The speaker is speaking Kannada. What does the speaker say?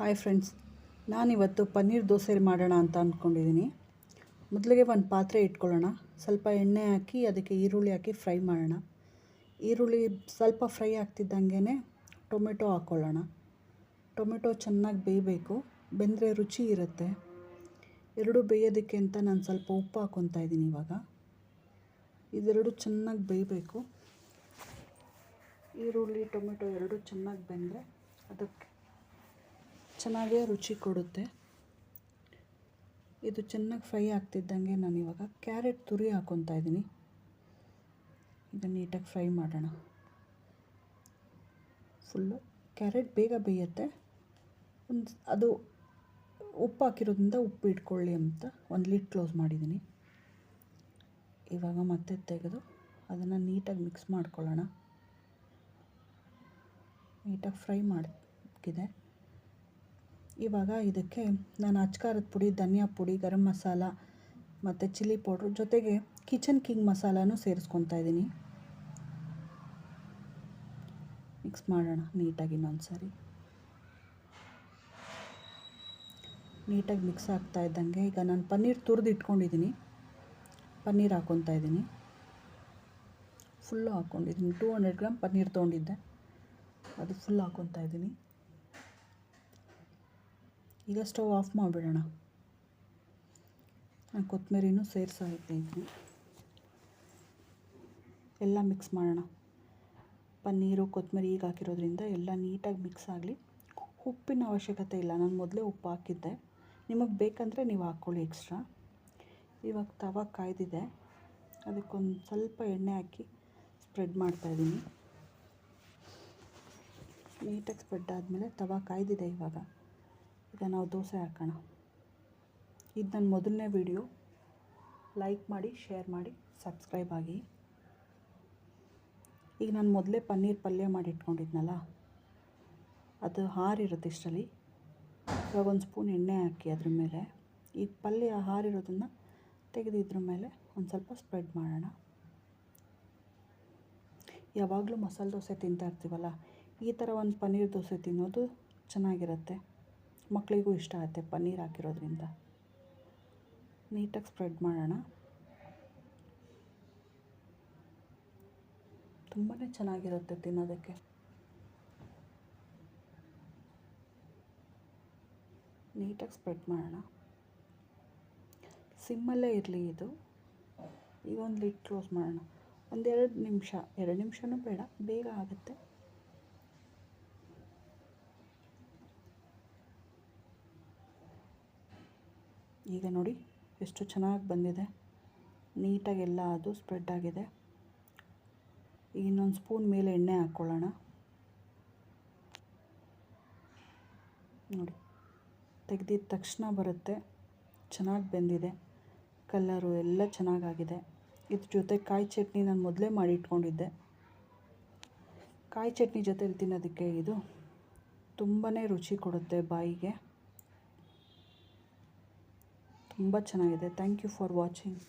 ಹಾಯ್ ಫ್ರೆಂಡ್ಸ್, ನಾನಿವತ್ತು ಪನ್ನೀರ್ ದೋಸೆ ಮಾಡೋಣ ಅಂತ ಅಂದ್ಕೊಂಡಿದ್ದೀನಿ. ಮೊದಲಿಗೆ ಒಂದು ಪಾತ್ರೆ ಇಟ್ಕೊಳ್ಳೋಣ. ಸ್ವಲ್ಪ ಎಣ್ಣೆ ಹಾಕಿ ಅದಕ್ಕೆ ಈರುಳ್ಳಿ ಹಾಕಿ ಫ್ರೈ ಮಾಡೋಣ. ಈರುಳ್ಳಿ ಸ್ವಲ್ಪ ಫ್ರೈ ಆಗ್ತಿದ್ದಂಗೆ ಟೊಮೆಟೊ ಹಾಕ್ಕೊಳ್ಳೋಣ. ಟೊಮೆಟೊ ಚೆನ್ನಾಗಿ ಬೇಯಬೇಕು, ಬೆಂದರೆ ರುಚಿ ಇರುತ್ತೆ. ಎರಡು ಬೇಯೋದಕ್ಕೆ ಅಂತ ನಾನು ಸ್ವಲ್ಪ ಉಪ್ಪು ಹಾಕ್ಕೊತಾ ಇದ್ದೀನಿ. ಇವಾಗ ಇದೆರಡು ಚೆನ್ನಾಗಿ ಬೇಯಬೇಕು. ಈರುಳ್ಳಿ ಟೊಮೆಟೊ ಎರಡು ಚೆನ್ನಾಗಿ ಬೆಂದರೆ ಅದಕ್ಕೆ ಚೆನ್ನಾಗೇ ರುಚಿ ಕೊಡುತ್ತೆ. ಇದು ಚೆನ್ನಾಗಿ ಫ್ರೈ ಆಗ್ತಿದ್ದಂಗೆ ನಾನು ಇವಾಗ ಕ್ಯಾರೆಟ್ ತುರಿ ಹಾಕ್ಕೊತಾ ಇದ್ದೀನಿ. ಇದನ್ನು ನೀಟಾಗಿ ಫ್ರೈ ಮಾಡೋಣ. ಫುಲ್ಲು ಕ್ಯಾರೆಟ್ ಬೇಗ ಬೇಯುತ್ತೆ. ಅದು ಉಪ್ಪು ಹಾಕಿರೋದ್ರಿಂದ ಉಪ್ಪು ಇಟ್ಕೊಳ್ಳಿ ಅಂತ ಒಂದು ಲಿಡ್ ಕ್ಲೋಸ್ ಮಾಡಿದ್ದೀನಿ. ಇವಾಗ ಮತ್ತೆ ತೆಗೆದು ಅದನ್ನು ನೀಟಾಗಿ ಮಿಕ್ಸ್ ಮಾಡ್ಕೊಳ್ಳೋಣ. ನೀಟಾಗಿ ಫ್ರೈ ಮಾಡಿದೆ. ಇವಾಗ ಇದಕ್ಕೆ ನಾನು ಅಚ್ಕಾರದ ಪುಡಿ, ಧನಿಯಾ ಪುಡಿ, ಗರಂ ಮಸಾಲ ಮತ್ತು ಚಿಲ್ಲಿ ಪೌಡ್ರು ಜೊತೆಗೆ ಕಿಚನ್ ಕಿಂಗ್ ಮಸಾಲನೂ ಸೇರಿಸ್ಕೊತಾ ಇದ್ದೀನಿ. ಮಿಕ್ಸ್ ಮಾಡೋಣ ನೀಟಾಗಿ. ಇನ್ನೊಂದು ಸಾರಿ ನೀಟಾಗಿ ಮಿಕ್ಸ್ ಆಗ್ತಾ ಇದ್ದಂಗೆ ಈಗ ನಾನು ಪನ್ನೀರ್ ತುರಿದು ಇಟ್ಕೊಂಡಿದ್ದೀನಿ. ಪನ್ನೀರ್ ಹಾಕ್ಕೊತಾ ಇದ್ದೀನಿ. ಫುಲ್ಲು ಹಾಕ್ಕೊಂಡಿದ್ದೀನಿ. 200 ಗ್ರಾಮ್ ಪನ್ನೀರ್ ತೊಗೊಂಡಿದ್ದೆ, ಅದು ಫುಲ್ ಹಾಕ್ಕೊತಾ ಇದ್ದೀನಿ. ಈಗ ಸ್ಟವ್ ಆಫ್ ಮಾಡಿಬಿಡೋಣ. ನಾನು ಕೊತ್ತಂಬರಿನೂ ಸೇರಿಸಿದ್ದೀನಿ. ಎಲ್ಲ ಮಿಕ್ಸ್ ಮಾಡೋಣ. ಪನ್ನೀರು ಕೊತ್ತಂಬರಿ ಈಗ ಹಾಕಿರೋದ್ರಿಂದ ಎಲ್ಲ ನೀಟಾಗಿ ಮಿಕ್ಸ್ ಆಗಲಿ. ಉಪ್ಪಿನ ಅವಶ್ಯಕತೆ ಇಲ್ಲ, ನಾನು ಮೊದಲೇ ಉಪ್ಪು ಹಾಕಿದ್ದೆ. ನಿಮಗೆ ಬೇಕಂದರೆ ನೀವು ಹಾಕ್ಕೊಳ್ಳಿ ಎಕ್ಸ್ಟ್ರಾ. ಇವಾಗ ತವ ಕಾಯ್ದಿದೆ, ಅದಕ್ಕೊಂದು ಸ್ವಲ್ಪ ಎಣ್ಣೆ ಹಾಕಿ ಸ್ಪ್ರೆಡ್ ಮಾಡ್ತಾಯಿದ್ದೀನಿ. ನೀಟಾಗಿ ಸ್ಪ್ರೆಡ್ ಆದಮೇಲೆ ತವ ಕಾಯ್ದಿದೆ. ಈಗ ನಾವು ದೋಸೆ ಹಾಕೋಣ. ಇದು ನನ್ನ ಮೊದಲನೇ ವಿಡಿಯೋ. ಲೈಕ್ ಮಾಡಿ, ಶೇರ್ ಮಾಡಿ, ಸಬ್ಸ್ಕ್ರೈಬ್ ಆಗಿ. ಈಗ ನಾನು ಮೊದಲೇ ಪನ್ನೀರ್ ಪಲ್ಯ ಮಾಡಿ ಇಟ್ಕೊಂಡಿದ್ನಲ್ಲ, ಅದು ಹಾರಿರುತ್ತೆ ಇಷ್ಟರಲ್ಲಿ. ಇವಾಗ ಒಂದು ಸ್ಪೂನ್ ಎಣ್ಣೆ ಹಾಕಿ ಅದ್ರ ಮೇಲೆ ಈ ಪಲ್ಯ ಹಾರಿರೋದನ್ನು ತೆಗೆದು ಇದ್ರ ಮೇಲೆ ಒಂದು ಸ್ವಲ್ಪ ಸ್ಪ್ರೆಡ್ ಮಾಡೋಣ. ಯಾವಾಗಲೂ ಮಸಾಲೆ ದೋಸೆ ತಿಂತಾ ಇರ್ತೀವಲ್ಲ, ಈ ಥರ ಒಂದು ಪನ್ನೀರ್ ದೋಸೆ ತಿನ್ನೋದು ಚೆನ್ನಾಗಿರುತ್ತೆ. ಮಕ್ಕಳಿಗೂ ಇಷ್ಟ ಆಗುತ್ತೆ ಪನ್ನೀರ್ ಹಾಕಿರೋದ್ರಿಂದ. ನೀಟಾಗಿ ಸ್ಪ್ರೆಡ್ ಮಾಡೋಣ. ತುಂಬಾ ಚೆನ್ನಾಗಿರುತ್ತೆ ತಿನ್ನೋದಕ್ಕೆ. ನೀಟಾಗಿ ಸ್ಪ್ರೆಡ್ ಮಾಡೋಣ. ಸಿಮ್ಮಲ್ಲೇ ಇರಲಿ ಇದು. ಈಗ ಒಂದು ಲಿಡ್ ಕ್ಲೋಸ್ ಮಾಡೋಣ. 2 ನಿಮಿಷ, 2 ನಿಮಿಷನೂ ಬೇಡ, ಬೇಗ ಆಗುತ್ತೆ. ಈಗ ನೋಡಿ ಎಷ್ಟು ಚೆನ್ನಾಗಿ ಬಂದಿದೆ. ನೀಟಾಗಿ ಎಲ್ಲ ಅದು ಸ್ಪ್ರೆಡ್ ಆಗಿದೆ. ಈಗ ಇನ್ನೊಂದು ಸ್ಪೂನ್ ಮೇಲೆ ಎಣ್ಣೆ ಹಾಕ್ಕೊಳ್ಳೋಣ. ನೋಡಿ, ತೆಗೆದಿದ್ದ ತಕ್ಷಣ ಬರುತ್ತೆ. ಚೆನ್ನಾಗಿ ಬೆಂದಿದೆ. ಕಲರು ಎಲ್ಲ ಚೆನ್ನಾಗಾಗಿದೆ. ಇದ್ರ ಜೊತೆ ಕಾಯಿ ಚಟ್ನಿ ನಾನು ಮೊದಲೇ ಮಾಡಿ ಇಟ್ಕೊಂಡಿದ್ದೆ. ಕಾಯಿ ಚಟ್ನಿ ಜೊತೆಲಿ ತಿನ್ನೋದಕ್ಕೆ ಇದು ತುಂಬಾ ರುಚಿ ಕೊಡುತ್ತೆ ಬಾಯಿಗೆ. ತುಂಬ ಚೆನ್ನಾಗಿದೆ. Thank you for watching.